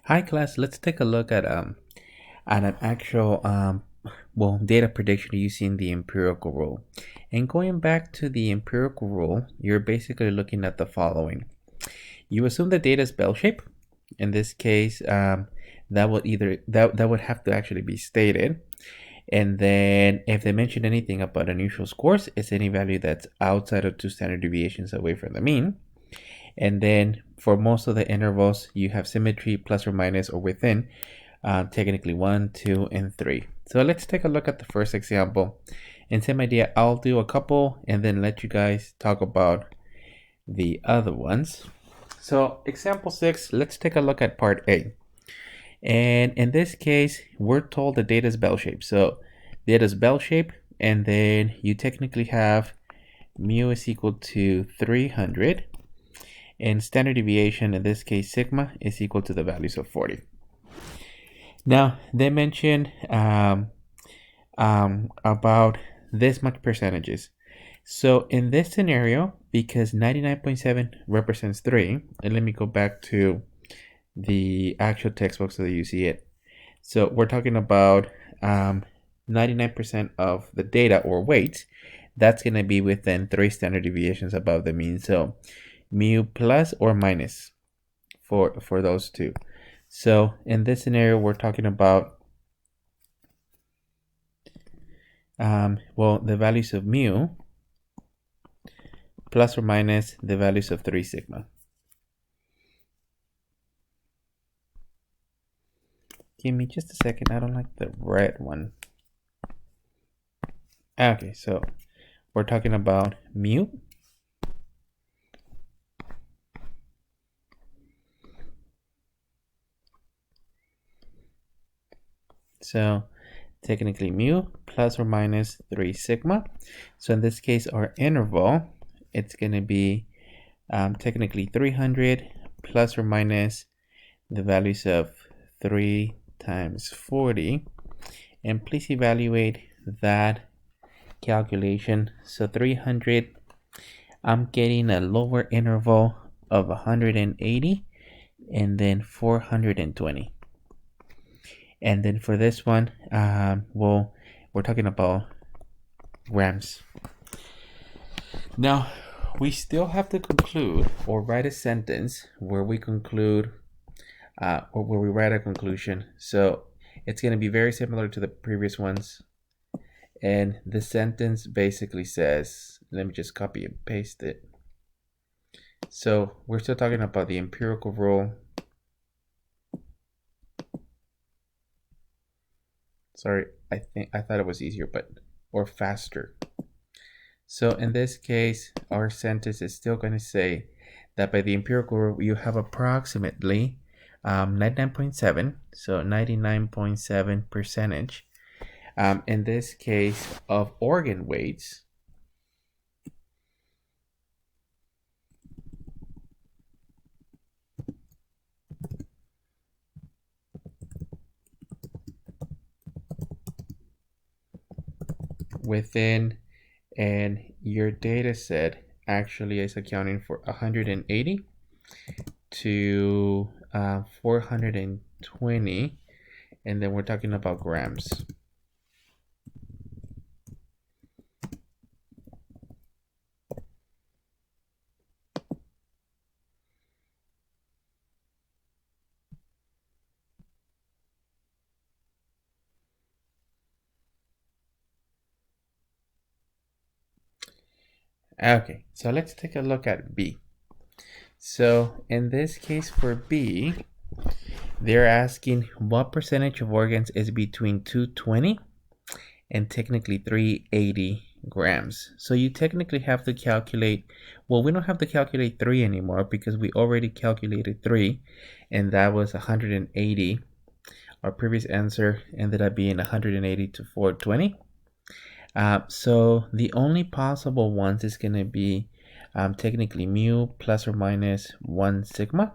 Hi class, let's take a look at an actual data prediction using the empirical rule. And going back to the empirical rule, you're basically looking at the following. You assume the data is bell shape. In this case, that would have to actually be stated. And then if they mention anything about unusual scores, it's any value that's outside of 2 standard deviations away from the mean. And then for most of the intervals, you have symmetry plus or minus or within, technically 1, 2, and 3. So let's take a look at the first example. And same idea, I'll do a couple and then let you guys talk about the other ones. So example 6, let's take a look at part A. And in this case, we're told the data is bell shape. So data is bell shape, and then you technically have mu is equal to 300. And standard deviation, in this case sigma, is equal to the values of 40. Now they mentioned about this much percentages. So in this scenario, because 99.7 represents 3, and let me go back to the actual textbook so that you see it. So we're talking about 99% of the data or weights, that's going to be within 3 standard deviations above the mean. So mu plus or minus for those two. So in this scenario, we're talking about the values of mu plus or minus the values of 3 sigma. Give me just a second. I don't like the red one. Okay, so we're talking about mu so technically mu plus or minus 3 sigma. So in this case, our interval, it's going to be technically 300 plus or minus the values of 3 times 40. And please evaluate that calculation. So 300, I'm getting a lower interval of 180 and then 420. And then for this one, we're talking about grams. Now, we still have to conclude or write a sentence where we conclude, or where we write a conclusion. So it's going to be very similar to the previous ones. And the sentence basically says, let me just copy and paste it. So we're still talking about the empirical rule. Sorry, I thought it was easier, or faster. So in this case, our sentence is still going to say that by the empirical rule, you have approximately 99.7, so 99.7 percentage, in this case, of organ weights within, and your data set actually is accounting for 180 to 420, and then we're talking about grams. Okay, so let's take a look at B. So in this case for B, they're asking what percentage of organs is between 220 and technically 380 grams. So you technically have to calculate, well, we don't have to calculate 3 anymore because we already calculated 3, and that was 180. Our previous answer ended up being 180 to 420. So the only possible ones is going to be technically mu plus or minus 1 sigma,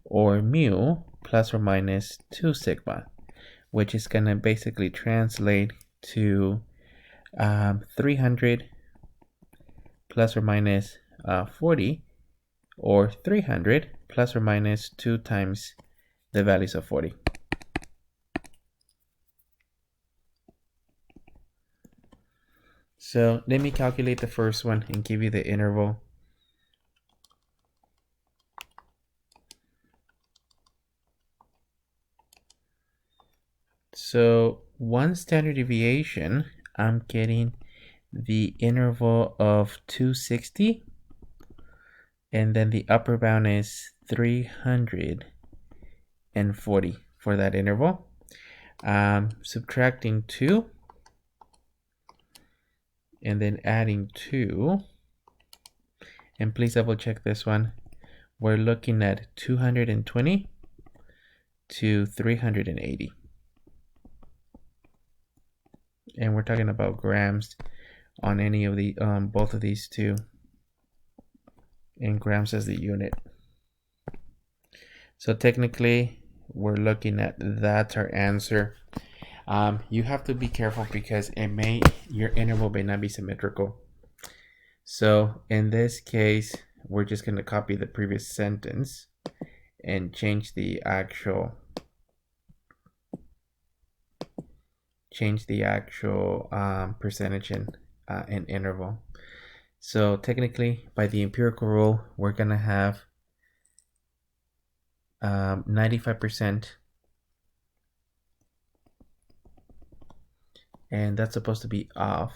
or mu plus or minus 2 sigma, which is going to basically translate to 300 plus or minus 40, or 300 plus or minus 2 times the values of 40. So let me calculate the first one and give you the interval. So one standard deviation, I'm getting the interval of 260, and then the upper bound is 340 for that interval. Subtracting 2 and then adding 2, and please double check this one. We're looking at 220 to 380, and we're talking about grams on any of the both of these two, and grams as the unit. So technically we're looking at, that's our answer. You have to be careful because your interval may not be symmetrical. So in this case, we're just going to copy the previous sentence and change the actual percentage in interval. So technically, by the empirical rule, we're going to have 95%, and that's supposed to be off.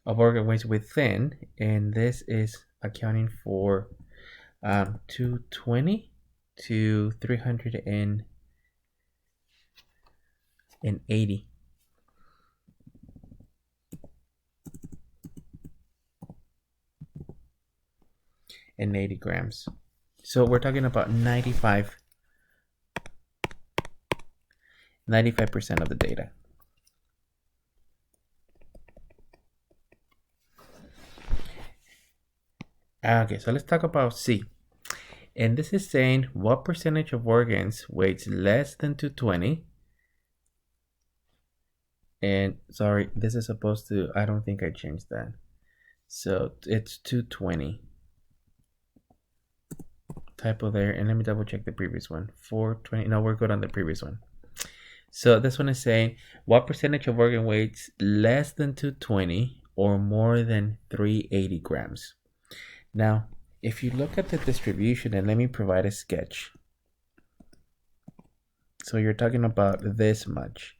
Of organ weights within, and this is accounting for 220 to 380. And 80 grams. So we're talking about 95% of the data. Okay, so let's talk about C. And this is saying what percentage of organs weighs less than 220. And sorry, this is supposed to, I don't think I changed that. So it's 220. Typo there, and let me double check the previous one. 420, no, we're good on the previous one. So this one is saying what percentage of organ weights less than 220 or more than 380 grams. Now, if you look at the distribution, and let me provide a sketch. So you're talking about this much.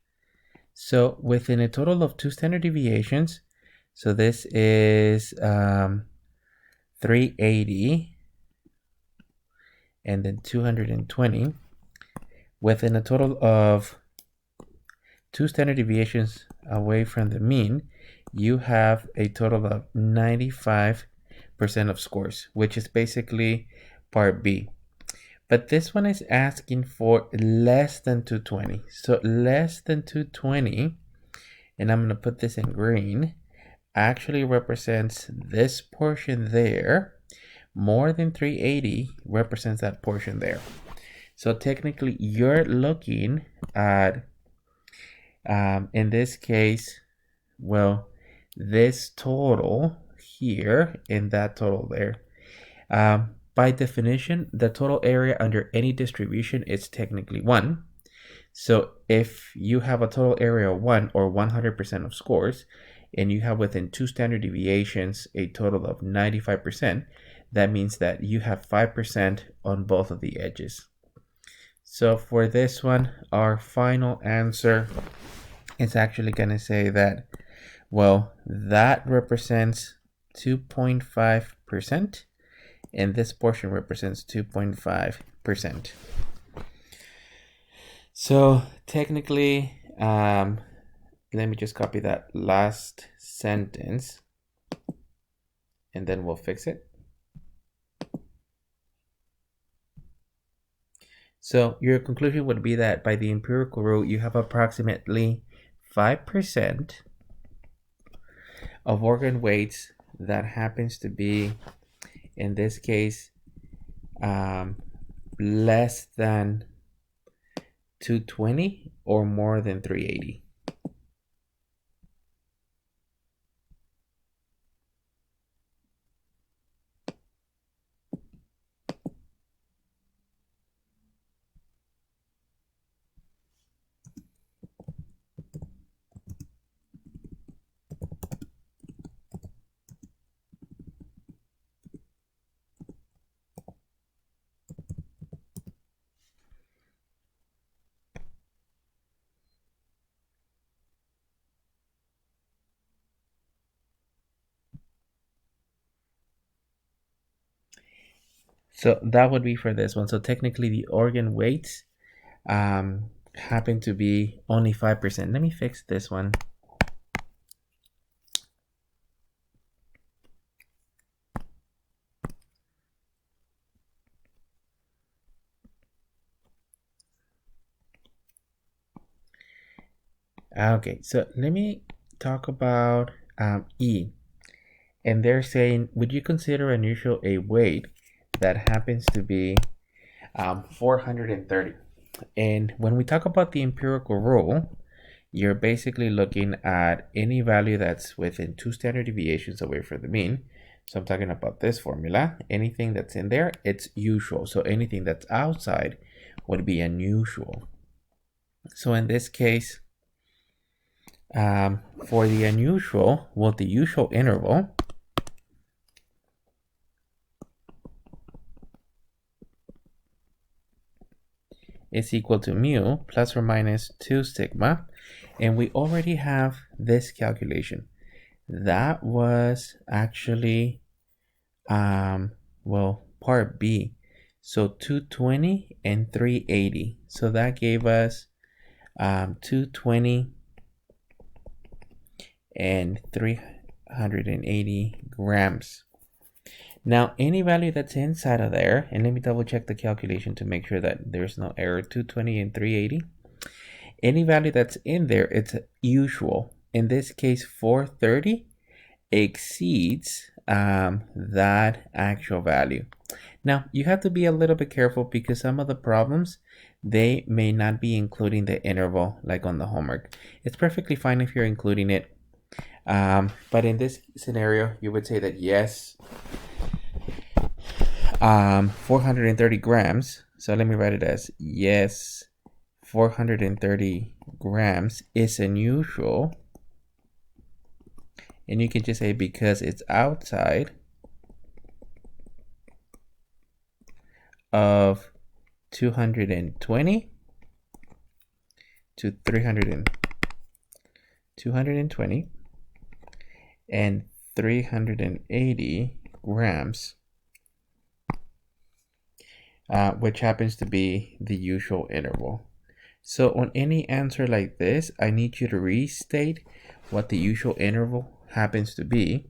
So within a total of 2 standard deviations, so this is 380 and then 220. Within a total of 2 standard deviations away from the mean, you have a total of 95% of scores, which is basically part B. But this one is asking for less than 220. So less than 220, and I'm going to put this in green, actually represents this portion there. More than 380 represents that portion there. So technically you're looking at, in this case, well, this total here and that total there. By definition, the total area under any distribution is technically 1. So if you have a total area of 1 or 100% of scores, and you have within 2 standard deviations a total of 95%, that means that you have 5% on both of the edges. So for this one, our final answer is actually going to say that, well, that represents 2.5%, and this portion represents 2.5%. So technically, let me just copy that last sentence, and then we'll fix it. So your conclusion would be that by the empirical rule, you have approximately 5% of organ weights that happens to be, in this case, less than 220 or more than 380. So that would be for this one. So technically the organ weights happen to be only 5%. Let me fix this one. Okay, so let me talk about E. And they're saying, would you consider unusual a weight that happens to be 430? And when we talk about the empirical rule, you're basically looking at any value that's within 2 standard deviations away from the mean. So I'm talking about this formula. Anything that's in there, it's usual. So anything that's outside would be unusual. So in this case, for the unusual, well, the usual interval is equal to mu plus or minus 2 sigma. And we already have this calculation. That was actually, well, part B. So 220 and 380. So that gave us 220 and 380 grams. Now, any value that's inside of there, and let me double check the calculation to make sure that there's no error, 220 and 380. Any value that's in there, it's usual. In this case, 430 exceeds that actual value. Now, you have to be a little bit careful because some of the problems, they may not be including the interval like on the homework. It's perfectly fine if you're including it. But in this scenario, you would say that yes, 430 grams. So let me write it as yes, 430 grams is unusual. And you can just say because it's outside of 220 to 220 and 380 grams, which happens to be the usual interval. So on any answer like this, I need you to restate what the usual interval happens to be.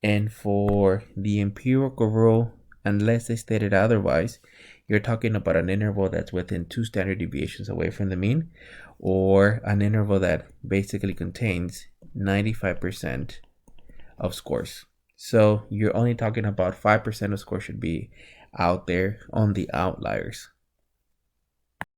And for the empirical rule, unless they stated otherwise, you're talking about an interval that's within 2 standard deviations away from the mean, or an interval that basically contains 95% of scores. So you're only talking about 5% of scores should be out there on the outliers.